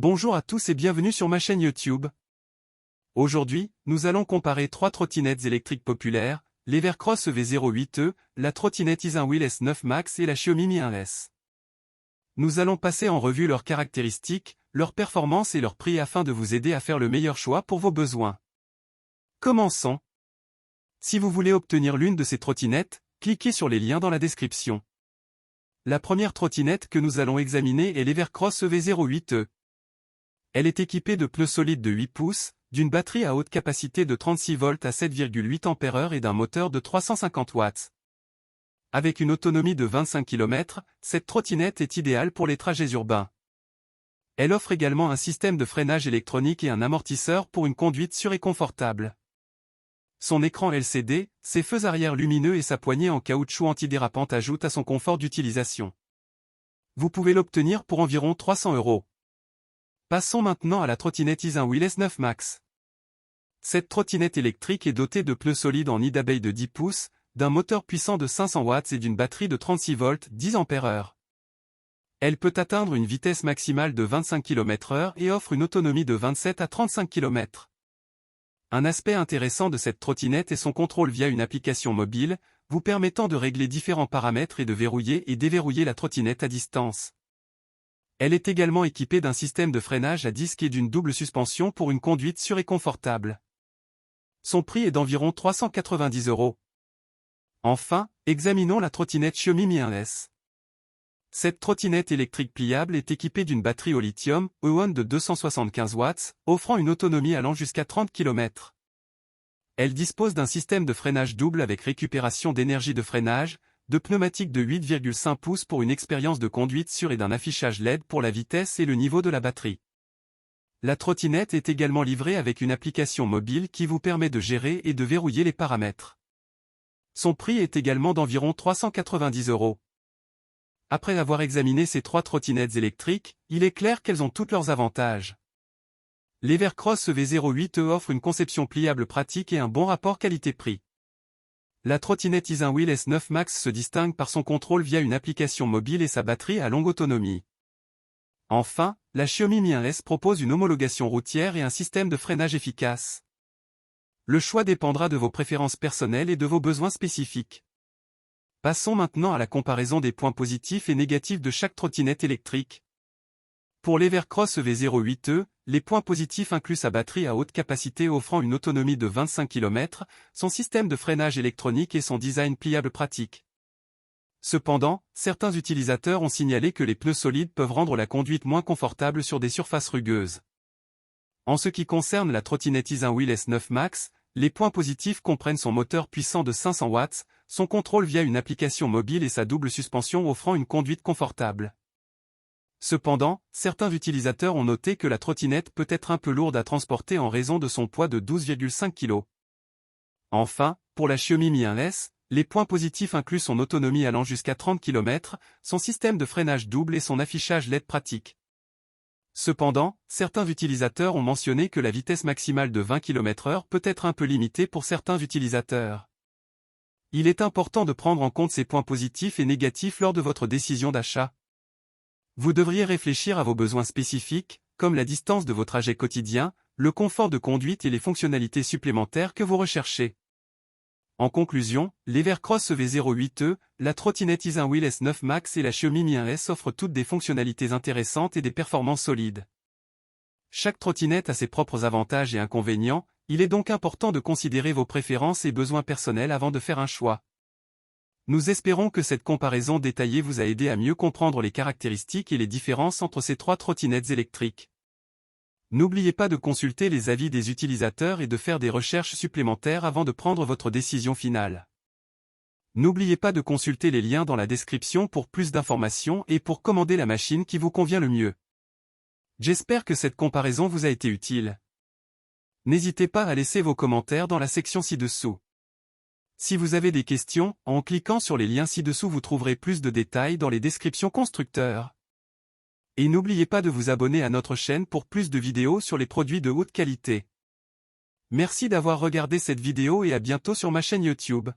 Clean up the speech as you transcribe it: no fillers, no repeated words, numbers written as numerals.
Bonjour à tous et bienvenue sur ma chaîne YouTube. Aujourd'hui, nous allons comparer trois trottinettes électriques populaires, l'Evercross EV08e, la trottinette Isinwheel S9 Max et la Xiaomi Mi 1S. Nous allons passer en revue leurs caractéristiques, leurs performances et leurs prix afin de vous aider à faire le meilleur choix pour vos besoins. Commençons. Si vous voulez obtenir l'une de ces trottinettes, cliquez sur les liens dans la description. La première trottinette que nous allons examiner est l'Evercross EV08e. Elle est équipée de pneus solides de 8 pouces, d'une batterie à haute capacité de 36 volts à 7,8 Ah et d'un moteur de 350 watts. Avec une autonomie de 25 km, cette trottinette est idéale pour les trajets urbains. Elle offre également un système de freinage électronique et un amortisseur pour une conduite sûre et confortable. Son écran LCD, ses feux arrière lumineux et sa poignée en caoutchouc antidérapante ajoutent à son confort d'utilisation. Vous pouvez l'obtenir pour environ 300 €. Passons maintenant à la trottinette Isinwheel S9 Max. Cette trottinette électrique est dotée de pneus solides en nid d'abeille de 10 pouces, d'un moteur puissant de 500 watts et d'une batterie de 36 volts 10 Ah. Elle peut atteindre une vitesse maximale de 25 km/h et offre une autonomie de 27 à 35 km. Un aspect intéressant de cette trottinette est son contrôle via une application mobile, vous permettant de régler différents paramètres et de verrouiller et déverrouiller la trottinette à distance. Elle est également équipée d'un système de freinage à disque et d'une double suspension pour une conduite sûre et confortable. Son prix est d'environ 390 €. Enfin, examinons la trottinette Xiaomi Mi 1S. Cette trottinette électrique pliable est équipée d'une batterie au lithium-ion de 275 watts, offrant une autonomie allant jusqu'à 30 km. Elle dispose d'un système de freinage double avec récupération d'énergie de freinage, de pneumatiques de 8,5 pouces pour une expérience de conduite sûre et d'un affichage LED pour la vitesse et le niveau de la batterie. La trottinette est également livrée avec une application mobile qui vous permet de gérer et de verrouiller les paramètres. Son prix est également d'environ 390 €. Après avoir examiné ces trois trottinettes électriques, il est clair qu'elles ont tous leurs avantages. L'Evercross EV08e offre une conception pliable pratique et un bon rapport qualité-prix. La trottinette Isinwheel S9 Max se distingue par son contrôle via une application mobile et sa batterie à longue autonomie. Enfin, la Xiaomi Mi 1S propose une homologation routière et un système de freinage efficace. Le choix dépendra de vos préférences personnelles et de vos besoins spécifiques. Passons maintenant à la comparaison des points positifs et négatifs de chaque trottinette électrique. Pour l'Evercross EV08e, les points positifs incluent sa batterie à haute capacité offrant une autonomie de 25 km, son système de freinage électronique et son design pliable pratique. Cependant, certains utilisateurs ont signalé que les pneus solides peuvent rendre la conduite moins confortable sur des surfaces rugueuses. En ce qui concerne la trottinette Isinwheel S9 Max, les points positifs comprennent son moteur puissant de 500 watts, son contrôle via une application mobile et sa double suspension offrant une conduite confortable. Cependant, certains utilisateurs ont noté que la trottinette peut être un peu lourde à transporter en raison de son poids de 12,5 kg. Enfin, pour la Xiaomi Mi 1S, les points positifs incluent son autonomie allant jusqu'à 30 km, son système de freinage double et son affichage LED pratique. Cependant, certains utilisateurs ont mentionné que la vitesse maximale de 20 km/h peut être un peu limitée pour certains utilisateurs. Il est important de prendre en compte ces points positifs et négatifs lors de votre décision d'achat. Vous devriez réfléchir à vos besoins spécifiques, comme la distance de vos trajets quotidiens, le confort de conduite et les fonctionnalités supplémentaires que vous recherchez. En conclusion, l'Evercross EV08e, la trottinette Isinwheel S9 Max et la Xiaomi Mi 1S offrent toutes des fonctionnalités intéressantes et des performances solides. Chaque trottinette a ses propres avantages et inconvénients, il est donc important de considérer vos préférences et besoins personnels avant de faire un choix. Nous espérons que cette comparaison détaillée vous a aidé à mieux comprendre les caractéristiques et les différences entre ces trois trottinettes électriques. N'oubliez pas de consulter les avis des utilisateurs et de faire des recherches supplémentaires avant de prendre votre décision finale. N'oubliez pas de consulter les liens dans la description pour plus d'informations et pour commander la machine qui vous convient le mieux. J'espère que cette comparaison vous a été utile. N'hésitez pas à laisser vos commentaires dans la section ci-dessous. Si vous avez des questions, en cliquant sur les liens ci-dessous vous trouverez plus de détails dans les descriptions constructeurs. Et n'oubliez pas de vous abonner à notre chaîne pour plus de vidéos sur les produits de haute qualité. Merci d'avoir regardé cette vidéo et à bientôt sur ma chaîne YouTube.